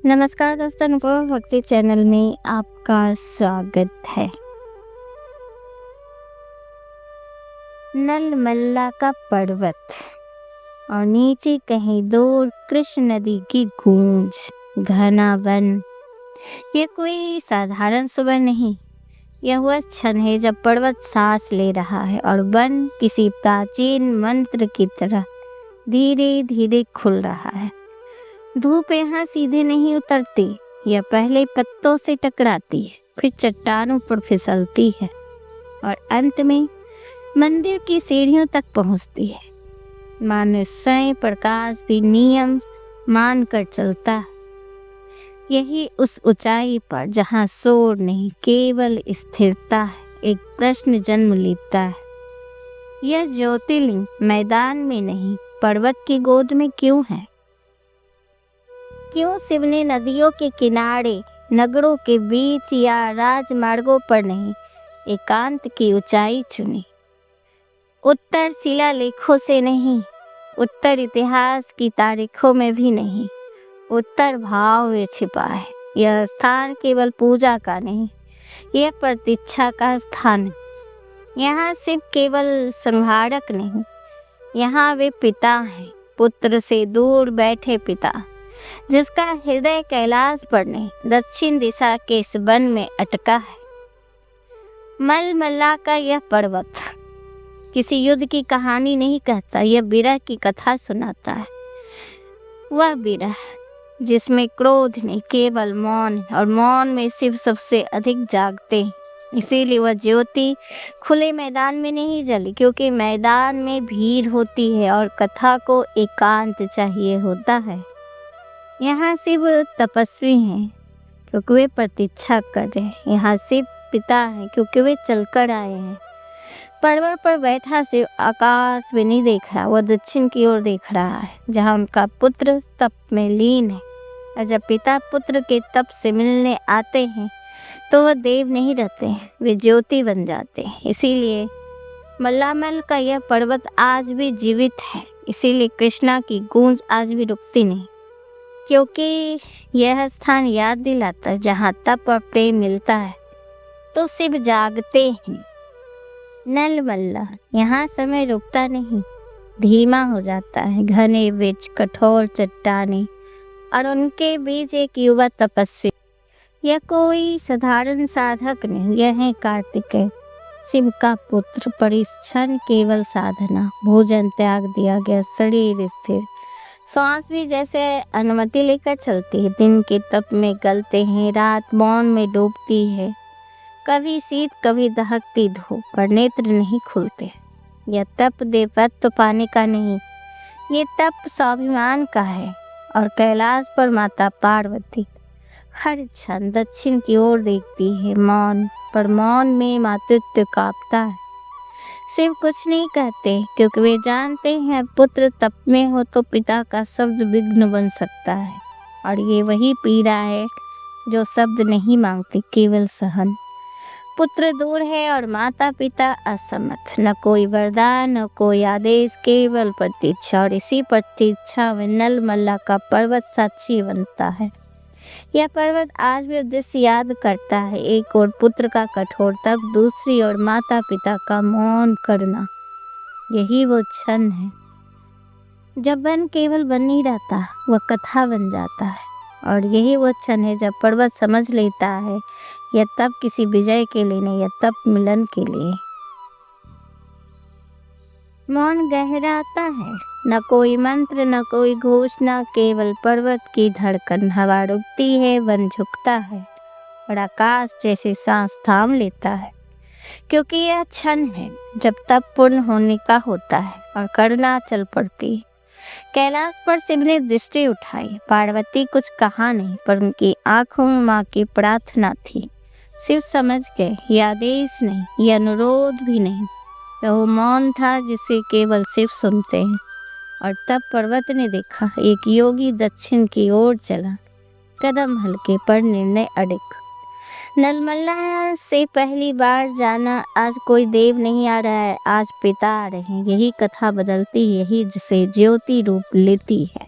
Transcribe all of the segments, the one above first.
नमस्कार दोस्तों, अनुभव भक्ति चैनल में आपका स्वागत है। नलमल्ला का पर्वत और नीचे कहीं दूर कृष्ण नदी की गूंज, घना वन। ये कोई साधारण सुबह नहीं, यह वह क्षण है जब पर्वत सांस ले रहा है और वन किसी प्राचीन मंत्र की तरह धीरे धीरे खुल रहा है। धूप यहाँ सीधे नहीं उतरती, यह पहले पत्तों से टकराती है, फिर चट्टानों पर फिसलती है और अंत में मंदिर की सीढ़ियों तक पहुँचती है। मानो स्वयं प्रकाश भी नियम मान कर चलता है। यही उस ऊंचाई पर जहाँ शोर नहीं, केवल स्थिरता है, एक प्रश्न जन्म लेता है। यह ज्योतिर्लिंग मैदान में नहीं, पर्वत की गोद में क्यों है? क्यों शिव ने नदियों के किनारे, नगरों के बीच या राजमार्गों पर नहीं, एकांत की ऊंचाई चुनी? उत्तर शिलालेखों से नहीं, उत्तर इतिहास की तारीखों में भी नहीं, उत्तर भाव में छिपा है। यह स्थान केवल पूजा का नहीं, यह प्रतीक्षा का स्थान है। यहाँ सिर्फ केवल संहारक नहीं, यहाँ वे पिता हैं, पुत्र से दूर बैठे पिता, जिसका हृदय कैलाश पर नहीं, दक्षिण दिशा के इस वन में अटका है। मलमल्ला का यह पर्वत किसी युद्ध की कहानी नहीं कहता, यह विरह की कथा सुनाता है। वह विरह जिसमें क्रोध नहीं, केवल मौन, और मौन में शिव सबसे अधिक जागते हैं। इसीलिए वह ज्योति खुले मैदान में नहीं जली, क्योंकि मैदान में भीड़ होती है और कथा को एकांत चाहिए होता है। यहाँ शिव तपस्वी हैं क्योंकि वे प्रतीक्षा कर रहे हैं। यहाँ शिव पिता हैं क्योंकि वे चलकर आए हैं। पर्वत पर बैठा शिव आकाश में नहीं देख रहा, वह दक्षिण की ओर देख रहा है, जहाँ उनका पुत्र तप में लीन है। और जब पिता पुत्र के तप से मिलने आते हैं तो वह देव नहीं रहते हैं, वे ज्योति बन जाते हैं। इसीलिए मल्लामल का यह पर्वत आज भी जीवित है। इसीलिए कृष्णा की गूंज आज भी रुकती नहीं, क्योंकि यह स्थान याद दिलाता है जहाँ तप और प्रेम मिलता है तो शिव जागते हैं। नलमल्ला, यहाँ समय रुकता नहीं, धीमा हो जाता है। घने वृक्ष, कठोर चट्टानें और उनके बीच एक युवा तपस्वी। यह कोई साधारण साधक नहीं, यह है कार्तिकेय, शिव का पुत्र। पर इस क्षण केवल साधना, भोजन त्याग दिया गया, शरीर स्थिर, सांस भी जैसे अनुमति लेकर चलती है। दिन के तप में गलते हैं, रात मौन में डूबती है, कभी शीत कभी दहकती धूप, पर नेत्र नहीं खुलते। यह तप देवत्व पाने का नहीं, ये तप स्वाभिमान का है। और कैलाश पर माता पार्वती हर क्षण दक्षिण की ओर देखती है, मौन, पर मौन में मातृत्व कांपता है। शिव कुछ नहीं कहते क्योंकि वे जानते हैं पुत्र तप में हो तो पिता का शब्द विघ्न बन सकता है। और ये वही पीड़ा है जो शब्द नहीं मांगते, केवल सहन। पुत्र दूर है और माता पिता असमर्थ, न कोई वरदान न कोई आदेश, केवल प्रतीक्षा। और इसी प्रतीक्षा में नलमल्ला का पर्वत साक्षी बनता है। यह पर्वत आज भी उद्देश्य याद करता है, एक और पुत्र का कठोर तप, दूसरी ओर माता पिता का मौन करना। यही वो क्षण है जब वन केवल बन नहीं रहता, वह कथा बन जाता है। और यही वो क्षण है जब पर्वत समझ लेता है, यह तप किसी विजय के लिए नहीं, यह तप मिलन के लिए। मौन गहराता है, न कोई मंत्र न कोई घोषणा, केवल पर्वत की धड़कन। हवा रुकती है, वन झुकता है और आकाश जैसे सांस थाम लेता है, क्योंकि यह क्षण है जब तप पूर्ण होने का होता है और करना चल पड़ती। कैलाश पर शिव ने दृष्टि उठाई, पार्वती कुछ कहा नहीं, पर उनकी आंखों में माँ की प्रार्थना थी। शिव समझ गए, यह आदेश नहीं, यह अनुरोध भी नहीं, तो वो मौन था जिसे केवल शिव सुनते हैं। और तब पर्वत ने देखा, एक योगी दक्षिण की ओर चला, कदम हल्के पर निर्णय अडिग। नलमल्ला से पहली बार जाना, आज कोई देव नहीं आ रहा है, आज पिता आ रहे हैं। यही कथा बदलती है, यही जिसे ज्योति रूप लेती है।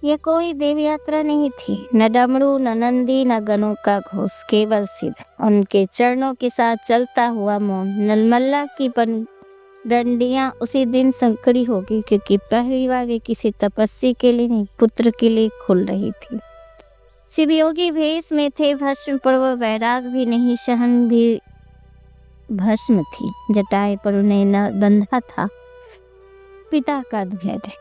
यह कोई देव यात्रा नहीं थी, न डमरू, न नंदी, न गनों का घोष, केवल शिव। उनके चरणों के साथ चलता हुआ मौन। नलमल्ला की डंडियां उसी दिन संकरी होगी, क्योंकि पहली बार वे किसी तपस्वी के लिए नहीं, पुत्र के लिए खुल रही थी। शिव योगी भेष में थे, भस्म पर वह वैराग भी नहीं, शहन भी भस्म थी, जटाएं पर उन्हें न बंधा था पिता का धैर्य।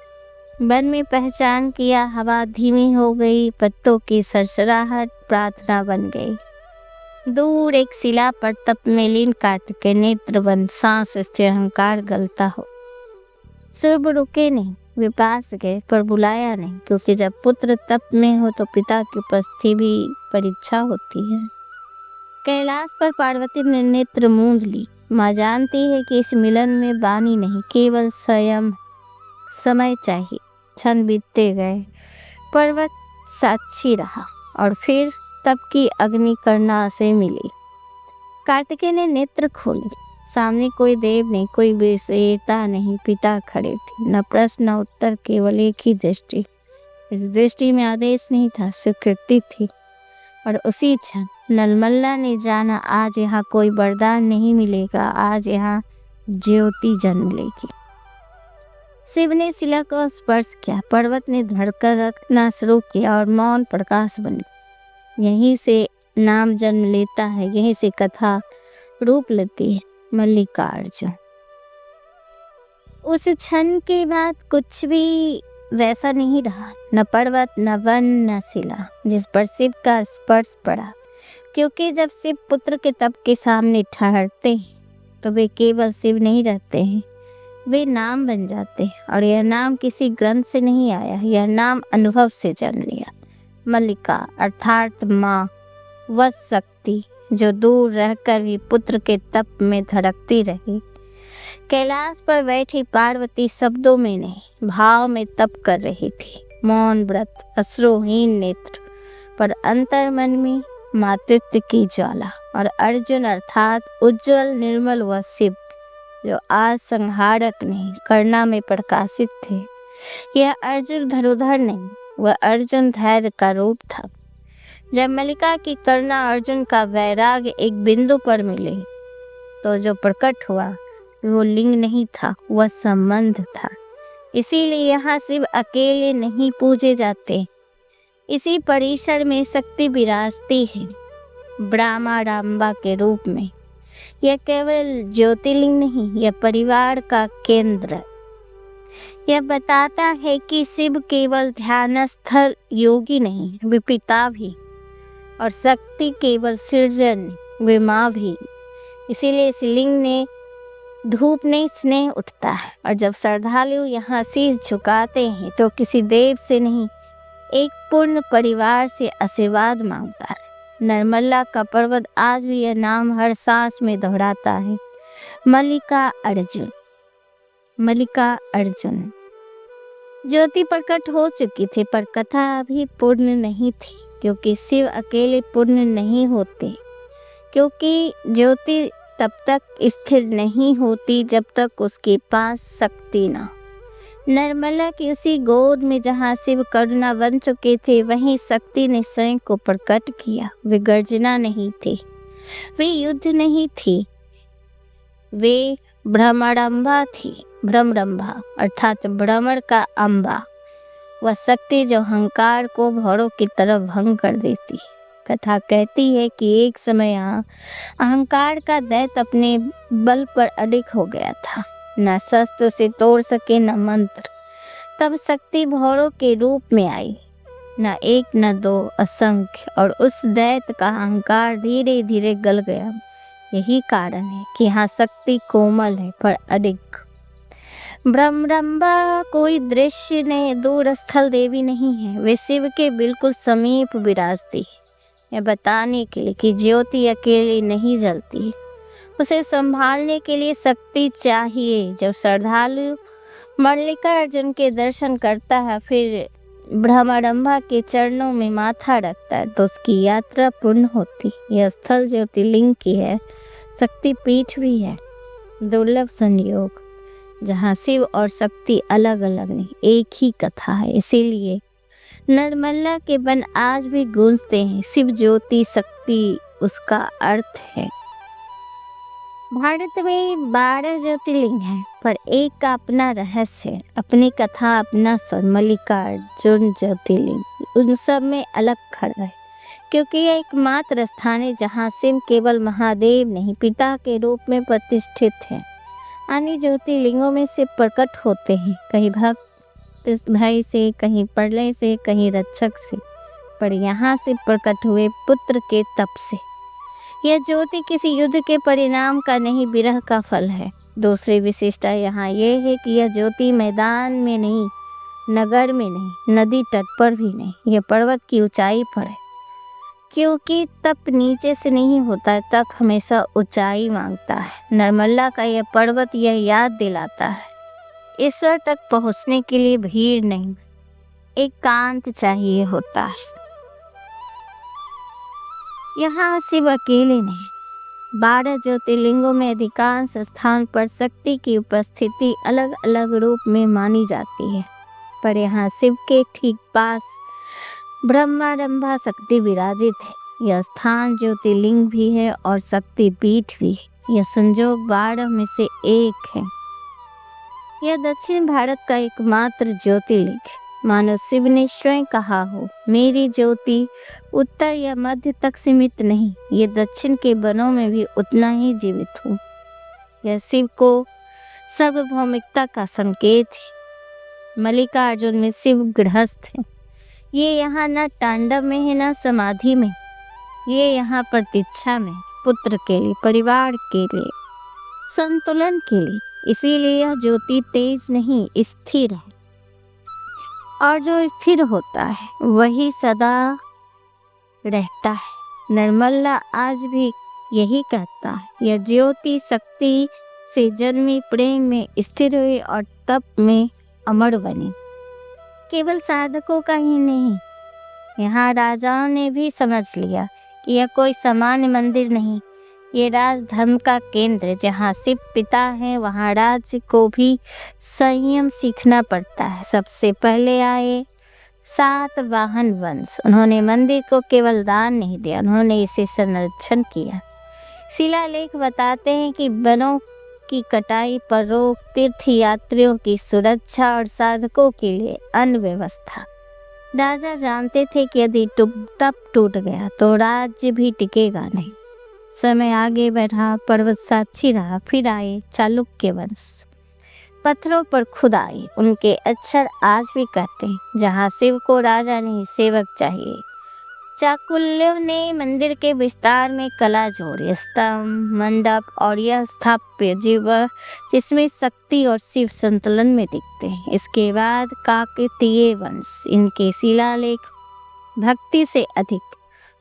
वन में पहचान किया, हवा धीमी हो गई, पत्तों की सरसराहट प्रार्थना बन गई। दूर एक शिला पर तप में लीन कार्तिकेय नेत्र बंद, सांस स्थिर, अहंकार गलता हो। सर्व रुके नहीं, वे पास गए पर बुलाया नहीं, क्योंकि जब पुत्र तप में हो तो पिता की उपस्थिति भी परीक्षा होती है। कैलाश पर पार्वती ने नेत्र मूंद ली। माँ जानती है कि इस मिलन में बानी नहीं, केवल स्वयं समय चाहिए। क्षण बीतते गए, पर्वत साक्षी रहा और फिर तप की अग्नि करना से मिली। कार्तिकेय ने नेत्र खोले, सामने कोई देव नहीं, कोई विषयता नहीं, पिता खड़े थे। न प्रश्न न उत्तर, केवल एक ही दृष्टि। इस दृष्टि में आदेश नहीं था, स्वीकृति थी। और उसी क्षण नलमल्ला ने जाना, आज यहाँ कोई वरदान नहीं मिलेगा, आज यहाँ ज्योति जन्म लेगी। शिव ने शिला को स्पर्श किया, पर्वत ने धड़कन रखना शुरू किया और मौन प्रकाश बन गया। यहीं से नाम जन्म लेता है, यहीं से कथा रूप लेती है। मल्लिकार्जुन। उस क्षण के बाद कुछ भी वैसा नहीं रहा, न पर्वत, न वन, न शिला, जिस पर शिव का स्पर्श पड़ा। क्योंकि जब शिव पुत्र के तप के सामने ठहरते हैं तो वे केवल शिव नहीं रहते हैं, वे नाम बन जाते हैं। और यह नाम किसी ग्रंथ से नहीं आया, यह नाम अनुभव से जन्म लिया। मल्लिका अर्थात माँ, वह शक्ति जो दूर रहकर भी पुत्र के तप में धड़कती रही। कैलाश पर बैठी पार्वती शब्दों में नहीं, भाव में तप कर रही थी। मौन व्रत, अश्रुहीन नेत्र, पर अंतर मन में मातृत्व की ज्वाला। और अर्जुन अर्थात उज्जवल निर्मल वह शिव, जो आज संहारक नहीं, करना में प्रकाशित थे। यह अर्जुन धनुधर नहीं, वह अर्जुन धैर्य का रूप था। जब मल्लिका की करना अर्जुन का वैराग एक बिंदु पर मिले, तो जो प्रकट हुआ वो लिंग नहीं था, वह संबंध था। इसीलिए यहाँ शिव अकेले नहीं पूजे जाते, इसी परिसर में शक्ति विराजती है, ब्रह्मांबा के रूप में। यह केवल ज्योतिर्लिंग नहीं, यह परिवार का केंद्र। यह बताता है कि शिव केवल ध्यानस्थ योगी नहीं, वे पिता भी। और शक्ति केवल सृजन, वे माँ भी। इसीलिए इस लिंग ने धूप नहीं, स्नेह उठता है। और जब श्रद्धालु यहाँ शीश झुकाते हैं तो किसी देव से नहीं, एक पूर्ण परिवार से आशीर्वाद मांगता है। नरमल्ला का पर्वत आज भी यह नाम हर सांस में दोहराता है, मल्लिका अर्जुन। मल्लिका अर्जुन। ज्योति प्रकट हो चुकी थी, पर कथा अभी पूर्ण नहीं थी, क्योंकि शिव अकेले पूर्ण नहीं होते। क्योंकि ज्योति तब तक स्थिर नहीं होती जब तक उसके पास शक्ति ना। नर्मला की उसी गोद में जहाँ शिव करुणा बन चुके थे, वहीं शक्ति ने स्वयं को प्रकट किया। वे गर्जना नहीं थे, वे युद्ध नहीं थी, वे भ्रमरंभा थी। भ्रमरंभा अर्थात भ्रमर का अंबा, वह शक्ति जो अहंकार को भौरों की तरफ भंग कर देती। कथा कहती है कि एक समय अहंकार का दैत्य अपने बल पर अडिग हो गया था, न शस्त्र से तोड़ सके न मंत्र। तब शक्ति भौरों के रूप में आई, न एक न दो, असंख्य। और उस दैत्य का अहंकार धीरे धीरे गल गया। यही कारण है कि यहाँ शक्ति कोमल है पर अडिग। भ्रमरंभा कोई दृश्य ने दूर स्थल देवी नहीं है, वे शिव के बिल्कुल समीप विराजती है। यह बताने के लिए कि ज्योति अकेली नहीं जलती, उसे संभालने के लिए शक्ति चाहिए। जब श्रद्धालु मल्लिकार्जुन के दर्शन करता है, फिर भ्रमरंभा के चरणों में माथा रखता है, तो उसकी यात्रा पूर्ण होती। यह स्थल ज्योतिर्लिंग की है, शक्ति पीठ भी है। दुर्लभ संयोग जहाँ शिव और शक्ति अलग अलग नहीं, एक ही कथा है। इसीलिए नरमल्ला के वन आज भी गूंजते हैं, शिव ज्योति शक्ति उसका अर्थ है। भारत में 12 ज्योतिर्लिंग हैं, पर एक का अपना रहस्य है, अपनी कथा, अपना स्वर। मल्लिकार्जुन ज्योतिर्लिंग उन सब में अलग खड़ा है, क्योंकि यह एकमात्र स्थान है जहाँ शिव केवल महादेव नहीं, पिता के रूप में प्रतिष्ठित है। अन्य ज्योतिर्लिंगों में से प्रकट होते हैं, कहीं भक्त भय से, कहीं प्रलय से, कहीं रक्षक से, पर यहाँ से प्रकट हुए पुत्र के तप से। यह ज्योति किसी युद्ध के परिणाम का नहीं, विरह का फल है। दूसरी विशिष्टता यहाँ यह है कि यह ज्योति मैदान में नहीं, नगर में नहीं, नदी तट पर भी नहीं, यह पर्वत की ऊंचाई पर है, क्योंकि तप नीचे से नहीं होता है, तप हमेशा ऊंचाई मांगता है। नरमल्ला का यह पर्वत यह याद दिलाता है, ईश्वर तक पहुँचने के लिए भीड़ नहीं, एकांत चाहिए होता है। यहाँ शिव अकेले नहीं, 12 ज्योतिर्लिंगों में अधिकांश स्थान पर शक्ति की उपस्थिति अलग अलग रूप में मानी जाती है, पर यहाँ शिव के ठीक पास ब्रह्मारंभा शक्ति विराजित है। यह स्थान ज्योतिर्लिंग भी है और शक्ति पीठ भी। यह संजोग 12 में से एक है। यह दक्षिण भारत का एकमात्र ज्योतिर्लिंग है। मानो शिव ने स्वयं कहा हो, मेरी ज्योति उत्तर या मध्य तक सीमित नहीं, ये दक्षिण के वनों में भी उतना ही जीवित हूँ। यह शिव को सार्वभौमिकता का संकेत है। मल्लिकार्जुन में शिव गृहस्थ है। ये यहाँ न तांडव में है, न समाधि में, ये यहाँ प्रतीक्षा में, पुत्र के लिए, परिवार के लिए, संतुलन के लिए। इसीलिए यह ज्योति तेज नहीं, स्थिर है, और जो स्थिर होता है वही सदा रहता है। नरमल्ला आज भी यही कहता है, यह ज्योति शक्ति से जन्मी, प्रेम में स्थिर हुई और तप में अमर बनी। केवल साधकों का ही नहीं, यहाँ राजाओं ने भी समझ लिया कि यह कोई सामान्य मंदिर नहीं, ये राजधर्म का केंद्र। जहाँ शिव पिता है वहाँ राज्य को भी संयम सीखना पड़ता है। सबसे पहले आए सातवाहन वंश। उन्होंने मंदिर को केवल दान नहीं दिया, उन्होंने इसे संरक्षण किया। शिलालेख बताते हैं कि वनों की कटाई पर रोक, तीर्थ यात्रियों की सुरक्षा और साधकों के लिए अन्न व्यवस्था। राजा जानते थे कि यदि तप टूट गया तो राज्य भी टिकेगा नहीं। समय आगे बढ़ा, पर्वत साक्षी रहा। फिर आए चालुक्य वंश, पत्थरों पर खुद आए। उनके अक्षर आज भी कहते हैं, जहाँ शिव को राजा नहीं सेवक चाहिए। चाकुल्यों ने मंदिर के विस्तार में कला जोड़ी, स्तंभ, मंडप और यह स्थापत्य जिसमें शक्ति और शिव संतुलन में दिखते हैं। इसके बाद काकतीय वंश, इनके शिलालेख भक्ति से अधिक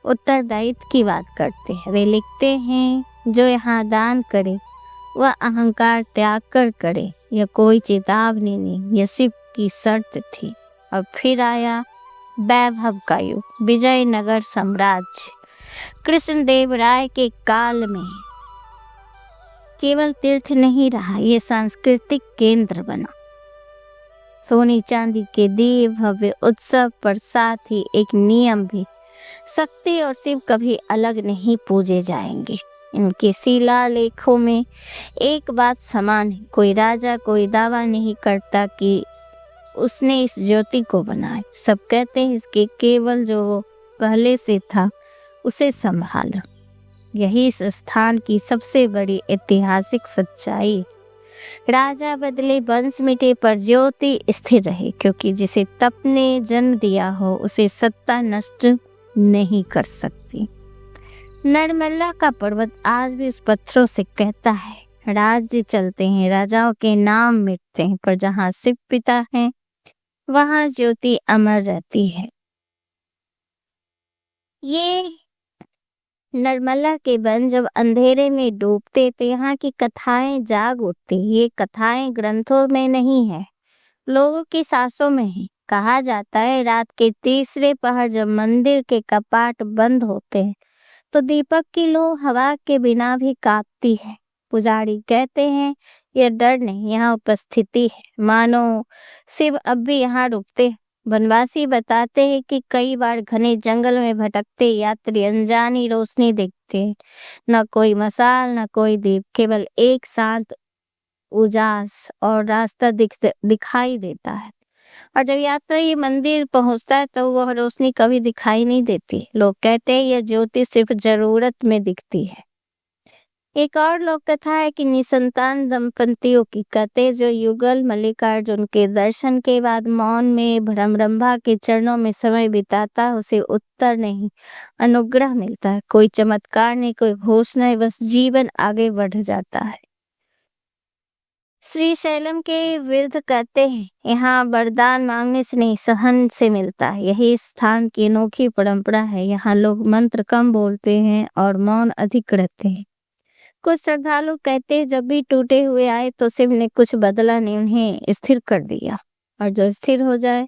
उत्तरदायित्व की बात करते हैं। वे लिखते हैं, जो यहाँ दान करे वह अहंकार त्याग कर करे। यह कोई चेतावनी नहीं, यह शिव की शर्त थी। और फिर आया वैभव का युग, विजयनगर साम्राज्य। कृष्णदेव राय के काल में केवल तीर्थ नहीं रहा, ये सांस्कृतिक केंद्र बना। सोने चांदी के दिए भव्य उत्सव, पर साथ ही एक नियम भी, शक्ति और शिव कभी अलग नहीं पूजे जाएंगे। इनके शिलालेखों में एक बात समान है, कोई राजा कोई दावा नहीं करता कि उसने इस ज्योति को बनाया। सब कहते हैं इसके केवल जो पहले से था उसे संभालो। यही इस स्थान की सबसे बड़ी ऐतिहासिक सच्चाई। राजा बदले, वंश मिटे, पर ज्योति स्थिर रहे, क्योंकि जिसे तप ने जन्म दिया हो उसे सत्ता नष्ट नहीं कर सकती। नरमल्ला का पर्वत आज भी उस पत्थरों से कहता है, राज्य चलते हैं, राजाओं के नाम मिटते हैं, पर जहाँ शिव पिता है वहाँ ज्योति अमर रहती है। ये नरमल्ला के वन जब अंधेरे में डूबते तो यहाँ की कथाएं जाग उठती। ये कथाएं ग्रंथों में नहीं है, लोगों की सांसों में है। कहा जाता है, रात के तीसरे पहर जब मंदिर के कपाट बंद होते हैं तो दीपक की लौ हवा के बिना भी कांपती है। पुजारी कहते हैं, यह डर नहीं, यहाँ उपस्थिति है। मानो शिव अब भी यहाँ रुकते, वनवासी बताते हैं कि कई बार घने जंगल में भटकते यात्री अनजानी रोशनी देखते हैं। न कोई मसाल, न कोई दीप, केवल एक शांत उजास और रास्ता दिखाई देता है। और जब यात्री मंदिर पहुंचता है तो वह रोशनी कभी दिखाई नहीं देती। लोग कहते हैं यह ज्योति सिर्फ जरूरत में दिखती है। एक और लोक कथा है कि निसंतान दंपतियों की कहते जो युगल मल्लिकार्जुन के दर्शन के बाद मौन में भ्रमरंभा के चरणों में समय बिताता, उसे उत्तर नहीं अनुग्रह मिलता है। कोई चमत्कार नहीं, कोई घोषणा नहीं, बस जीवन आगे बढ़ जाता है। श्री शैलम के वृद्ध कहते हैं यहाँ वरदान मांगने से नहीं, सहन से मिलता है। यही स्थान की अनोखी परंपरा है। यहाँ लोग मंत्र कम बोलते हैं और मौन अधिक रहते हैं। कुछ श्रद्धालु कहते हैं जब भी टूटे हुए आए तो शिव ने कुछ बदला नहीं, उन्हें स्थिर कर दिया। और जो स्थिर हो जाए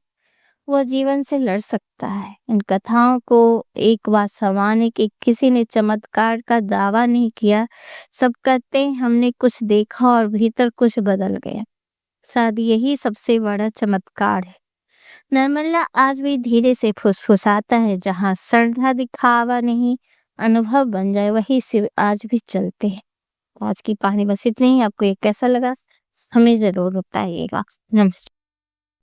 वह जीवन से लड़ सकता है। इन कथाओं को एक बात समान है कि किसी ने चमत्कार का दावा नहीं किया। सब कहते हैं हमने कुछ देखा और भीतर कुछ बदल गया। शायद यही सबसे बड़ा चमत्कार है। नर्मला आज भी धीरे से फुसफुसाता है। जहाँ श्रद्धा दिखावा नहीं, अनुभव बन जाए, वही शिव आज भी चलते हैं। आज की कहानी बस इतनी ही। आपको ये कैसा लगा हमें जरूर बताइएगा। नमस्कार।